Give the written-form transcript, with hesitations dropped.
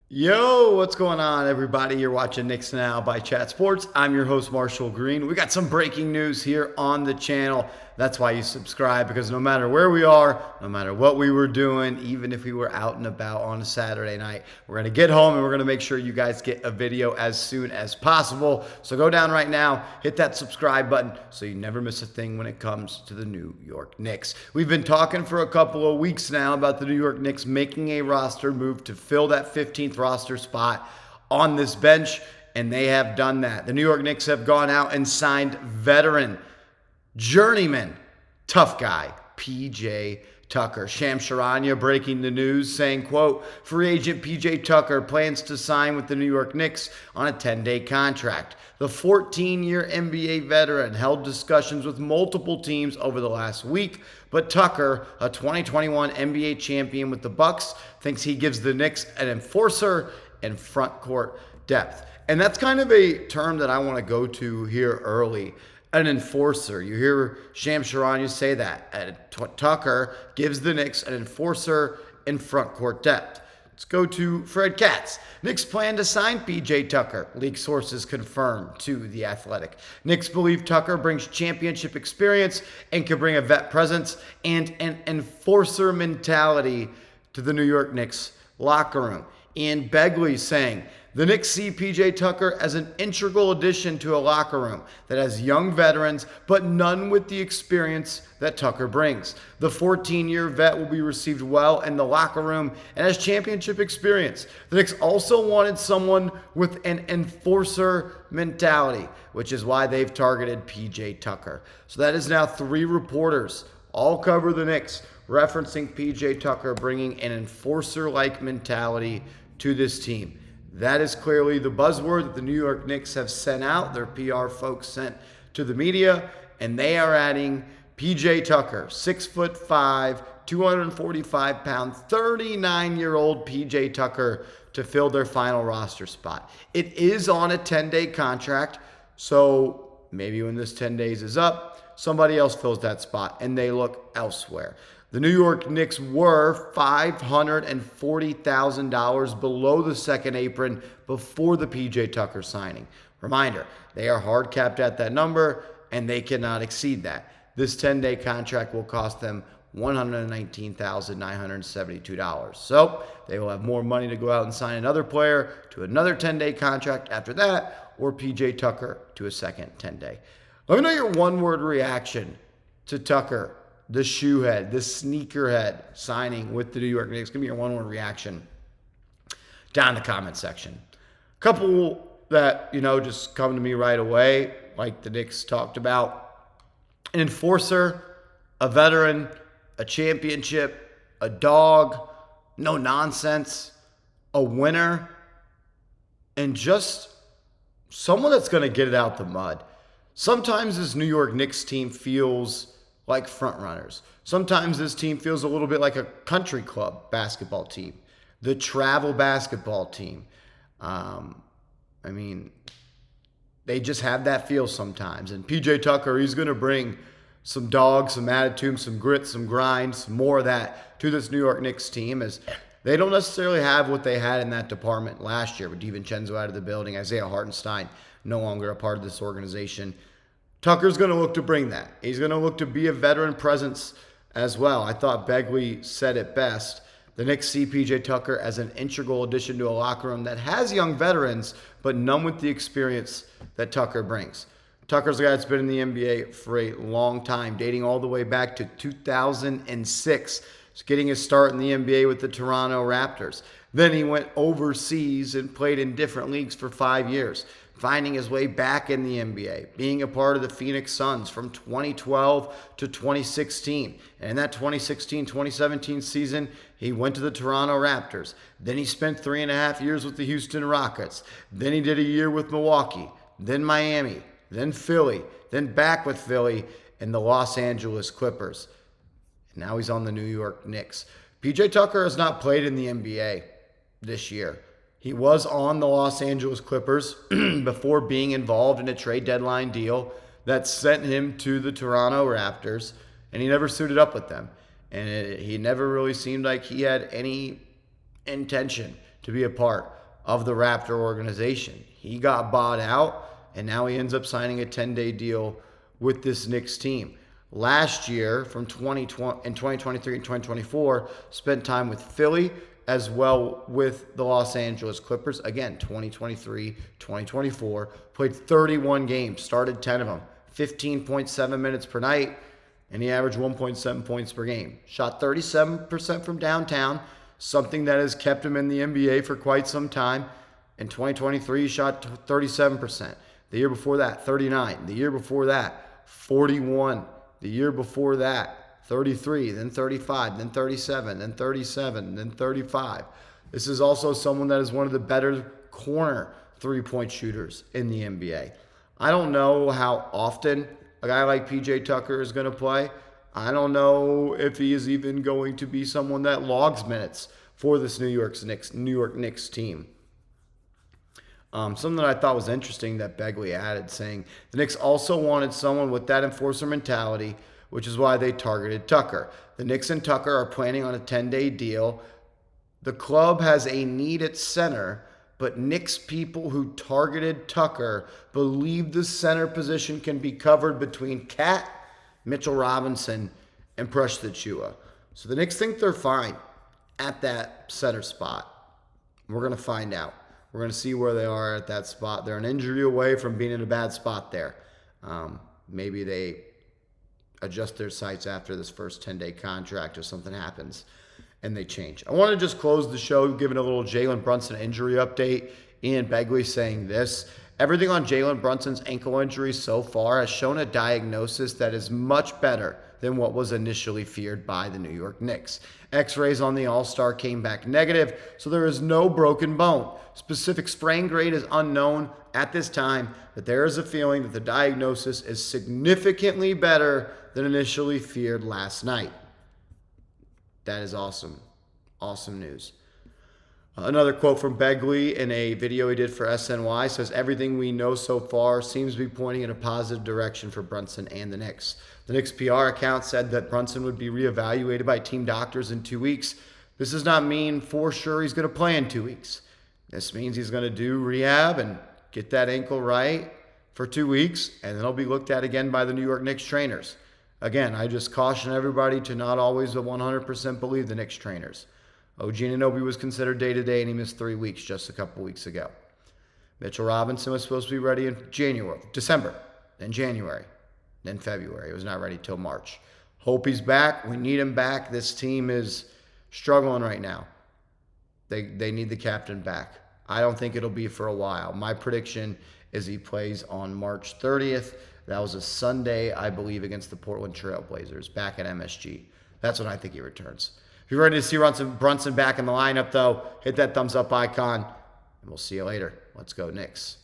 Yo, what's going on, everybody? You're watching Knicks Now by Chat Sports. I'm your host, Marshall Green. We got some breaking news here on the channel. That's why you subscribe, because no matter where we are, no matter what we were doing, even if we were out and about on a Saturday night, we're going to get home and we're going to make sure you guys get a video as soon as possible. So go down right now, hit that subscribe button so you never miss a thing when it comes to the New York Knicks. We've been talking for a couple of weeks now about the New York Knicks making a roster move to fill that 15th roster spot on this bench, and they have done that. The New York Knicks have gone out and signed veteran, journeyman, tough guy, PJ Tucker. Shams Charania breaking the news saying, quote, free agent PJ Tucker plans to sign with the New York Knicks on a 10-day contract. The 14-year NBA veteran held discussions with multiple teams over the last week, but Tucker, a 2021 NBA champion with the Bucks, thinks he gives the Knicks an enforcer and front court depth. And that's kind of a term that I want to go to here early. An enforcer. You hear Shams Charania say that. Tucker gives the Knicks an enforcer in front court depth. Let's go to Fred Katz. Knicks plan to sign PJ Tucker, league sources confirm to The Athletic. Knicks believe Tucker brings championship experience and can bring a vet presence and an enforcer mentality to the New York Knicks locker room. Ian Begley saying, the Knicks see PJ Tucker as an integral addition to a locker room that has young veterans, but none with the experience that Tucker brings. The 14-year vet will be received well in the locker room and has championship experience. The Knicks also wanted someone with an enforcer mentality, which is why they've targeted PJ Tucker. So that is now 3 reporters, all cover the Knicks, referencing PJ Tucker bringing an enforcer-like mentality to this team. That is clearly the buzzword that the New York Knicks have sent out, their PR folks sent to the media, and they are adding PJ Tucker, 6'5", 245-pound, 39-year-old PJ Tucker to fill their final roster spot. It is on a 10-day contract, so maybe when this 10 days is up, somebody else fills that spot and they look elsewhere. The New York Knicks were $540,000 below the second apron before the PJ Tucker signing. Reminder, they are hard capped at that number and they cannot exceed that. This 10-day contract will cost them $119,972. So they will have more money to go out and sign another player to another 10-day contract after that, or PJ Tucker to a second 10-day. Let me know your one-word reaction to Tucker, the shoehead, the sneakerhead signing with the New York Knicks. Give me your one-word reaction down in the comment section. A couple that, just come to me right away, like the Knicks talked about. An enforcer, a veteran, a championship, a dog, no nonsense, a winner, and just someone that's going to get it out the mud. Sometimes this New York Knicks team feels like front runners. Sometimes this team feels a little bit like a country club basketball team, the travel basketball team. They just have that feel sometimes. And PJ Tucker, he's going to bring some dog, some attitude, some grit, some grind, some more of that to this New York Knicks team, as they don't necessarily have what they had in that department last year with DiVincenzo out of the building, Isaiah Hartenstein no longer a part of this organization. Tucker's going to look to bring that. He's going to look to be a veteran presence as well. I thought Begley said it best. The Knicks see PJ Tucker as an integral addition to a locker room that has young veterans, but none with the experience that Tucker brings. Tucker's a guy that's been in the NBA for a long time, dating all the way back to 2006. He's getting his start in the NBA with the Toronto Raptors. Then he went overseas and played in different leagues for 5 years, finding his way back in the NBA, being a part of the Phoenix Suns from 2012 to 2016. And in that 2016-2017 season, he went to the Toronto Raptors. Then he spent 3.5 years with the Houston Rockets. Then he did a year with Milwaukee, then Miami, then Philly, then back with Philly and the Los Angeles Clippers. And now he's on the New York Knicks. PJ Tucker has not played in the NBA this year. He was on the Los Angeles Clippers before being involved in a trade deadline deal that sent him to the Toronto Raptors, and he never suited up with them. And he never really seemed like he had any intention to be a part of the Raptor organization. He got bought out, and now he ends up signing a 10-day deal with this Knicks team. Last year, from 2020 and 2023 and 2024, spent time with Philly as well with the Los Angeles Clippers. Again, 2023, 2024, played 31 games, started 10 of them, 15.7 minutes per night, and he averaged 1.7 points per game. Shot 37% from downtown, something that has kept him in the NBA for quite some time. In 2023, he shot 37%. The year before that, 39. The year before that, 41. The year before that, 33, then 35, then 37, then 37, then 35. This is also someone that is one of the better corner three-point shooters in the NBA. I don't know how often a guy like PJ Tucker is going to play. I don't know if he is even going to be someone that logs minutes for this New York Knicks team. Something that I thought was interesting that Begley added, saying the Knicks also wanted someone with that enforcer mentality, which is why they targeted Tucker. The Knicks and Tucker are planning on a 10-day deal. The club has a need at center, but Knicks people who targeted Tucker believe the center position can be covered between Cat, Mitchell Robinson, and Precious Achiuwa. So the Knicks think they're fine at that center spot. We're going to find out. We're going to see where they are at that spot. They're an injury away from being in a bad spot there. Maybe they adjust their sights after this first 10-day contract if something happens and they change. I want to just close the show giving a little Jaylen Brunson injury update. Ian Begley saying this: everything on Jaylen Brunson's ankle injury so far has shown a diagnosis that is much better than what was initially feared by the New York Knicks. X-rays on the All-Star came back negative, so there is no broken bone. Specific sprain grade is unknown at this time, but there is a feeling that the diagnosis is significantly better than initially feared last night. That is awesome. Awesome news. Another quote from Begley in a video he did for SNY says, everything we know so far seems to be pointing in a positive direction for Brunson and the Knicks. The Knicks PR account said that Brunson would be reevaluated by team doctors in 2 weeks. This does not mean for sure he's going to play in 2 weeks. This means he's going to do rehab and get that ankle right for 2 weeks, and then he'll be looked at again by the New York Knicks trainers. Again, I just caution everybody to not always 100% believe the Knicks trainers. OG Anunoby was considered day-to-day, and he missed 3 weeks just a couple weeks ago. Mitchell Robinson was supposed to be ready in December, then January, then February. He was not ready till March. Hope he's back. We need him back. This team is struggling right now. They need the captain back. I don't think it'll be for a while. My prediction is he plays on March 30th. That was a Sunday, I believe, against the Portland Trail Blazers back at MSG. That's when I think he returns. If you're ready to see Brunson back in the lineup, though, hit that thumbs up icon, and we'll see you later. Let's go, Knicks.